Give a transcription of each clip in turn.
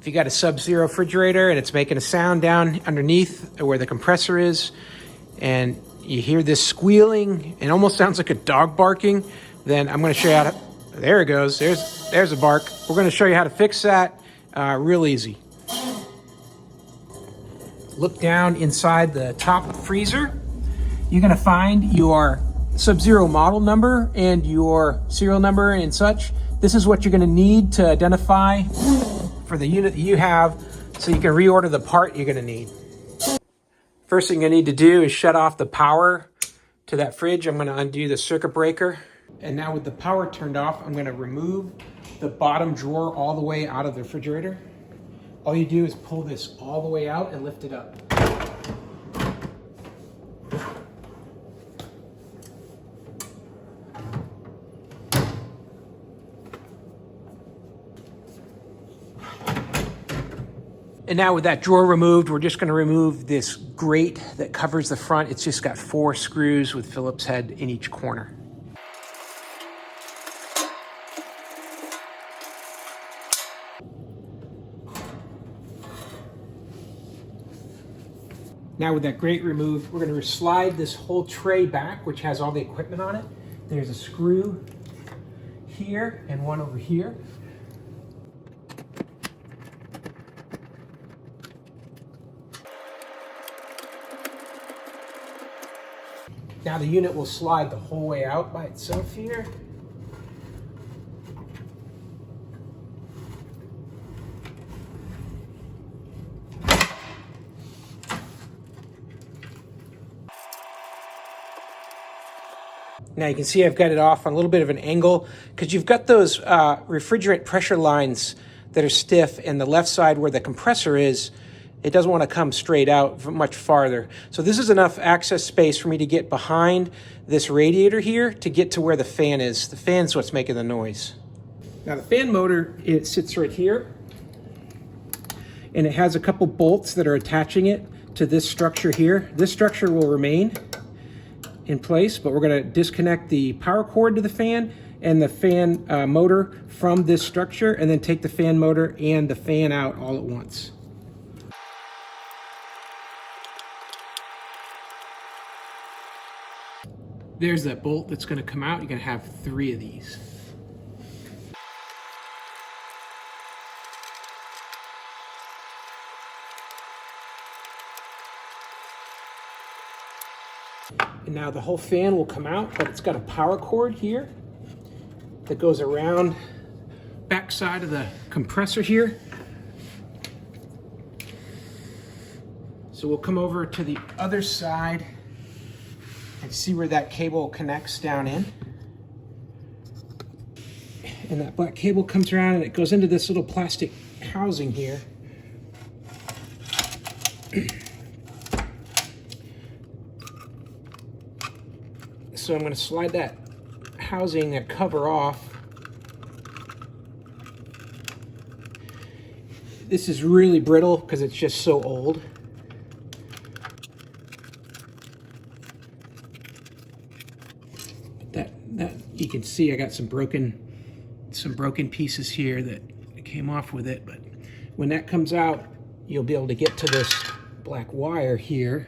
If you got a SubZero refrigerator and it's making a sound down underneath where the compressor is, and you hear this squealing, it almost sounds like a dog barking, then I'm going to show you how to, there it goes, there's a bark. We're going to show you how to fix that real easy. Look down inside the top freezer. You're going to find your SubZero model number and your serial number and such. This is what you're going to need to identify for the unit that you have, so you can reorder the part you're going to need. First thing you need to do is shut off the power to that fridge. I'm going to undo the circuit breaker. And now with the power turned off, I'm going to remove the bottom drawer all the way out of the refrigerator. All you do is pull this all the way out and lift it up. And now with that drawer removed, we're just going to remove this grate that covers the front. It's just got 4 screws with Phillips head in each corner. Now with that grate removed, we're going to slide this whole tray back, which has all the equipment on it. There's a screw here and one over here. Now the unit will slide the whole way out by itself here. Now you can see I've got it off on a little bit of an angle because you've got those refrigerant pressure lines that are stiff, and the left side where the compressor is, it doesn't want to come straight out much farther. So this is enough access space for me to get behind this radiator here to get to where the fan is. The fan's what's making the noise. Now the fan motor, it sits right here, and it has a couple bolts that are attaching it to this structure here. This structure will remain in place, but we're going to disconnect the power cord to the fan and the fan motor from this structure, and then take the fan motor and the fan out all at once. There's that bolt that's going to come out. You're going to have 3 of these. And now the whole fan will come out, but it's got a power cord here that goes around back side of the compressor here. So we'll come over to the other side and see where that cable connects down in. And that black cable comes around and it goes into this little plastic housing here. So I'm going to slide that housing, that cover off. This is really brittle because it's just so old. That you can see I got some broken pieces here that came off with it, but when that comes out, you'll be able to get to this black wire here.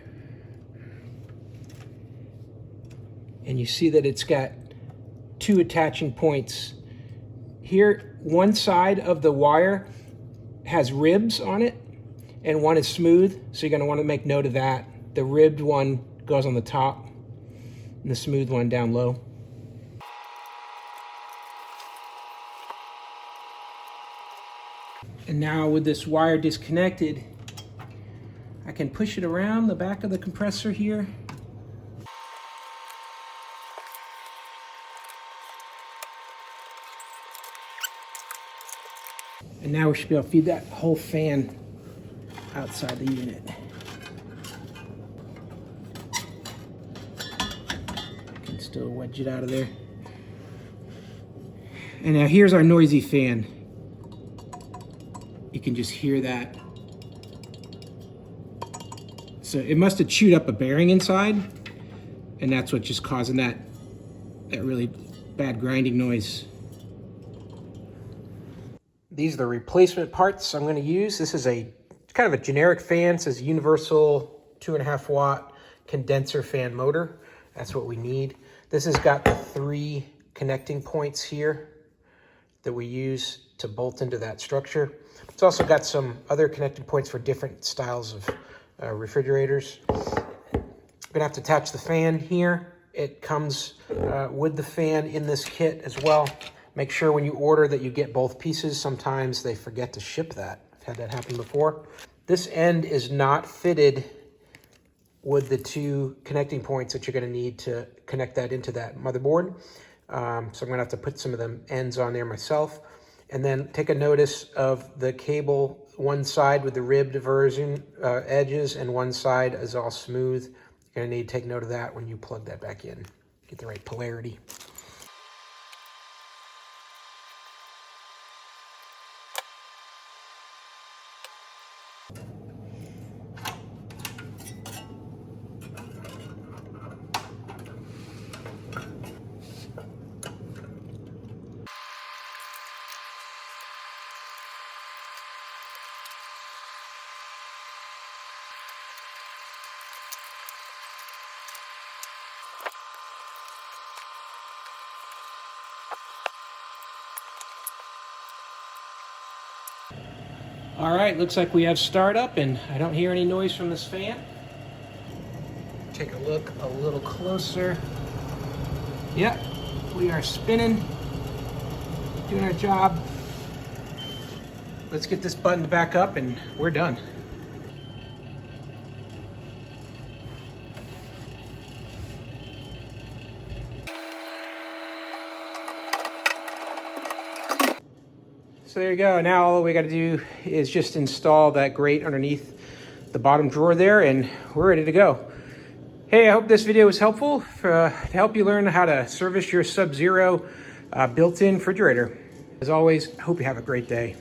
And you see that it's got 2 attaching points. Here, one side of the wire has ribs on it, and one is smooth, so you're going to want to make note of that. The ribbed one goes on the top, and the smooth one down low. And now with this wire disconnected, I can push it around the back of the compressor here. And now we should be able to feed that whole fan outside the unit. Can still wedge it out of there. And now here's our noisy fan. You can just hear that. So it must have chewed up a bearing inside, and that's what's just causing that really bad grinding noise. These are the replacement parts I'm going to use. This is a kind of a generic fan. It says universal 2.5 watt condenser fan motor. That's what we need. This has got the 3 connecting points here that we use to bolt into that structure. It's also got some other connecting points for different styles of refrigerators. I'm gonna have to attach the fan here. It comes with the fan in this kit as well. Make sure when you order that you get both pieces. Sometimes they forget to ship that. I've had that happen before. This end is not fitted with the 2 connecting points that you're going to need to connect that into that motherboard. So I'm going to have to put some of them ends on there myself. And then take a notice of the cable, one side with the ribbed version edges and one side is all smooth. You're going to need to take note of that when you plug that back in. Get the right polarity. All right, looks like we have startup and I don't hear any noise from this fan. Take a look a little closer. Yep, we are spinning, doing our job. Let's get this buttoned back up and we're done. So there you go. Now all we got to do is just install that grate underneath the bottom drawer there and we're ready to go. Hey, I hope this video was helpful to help you learn how to service your SubZero built-in refrigerator. As always, I hope you have a great day.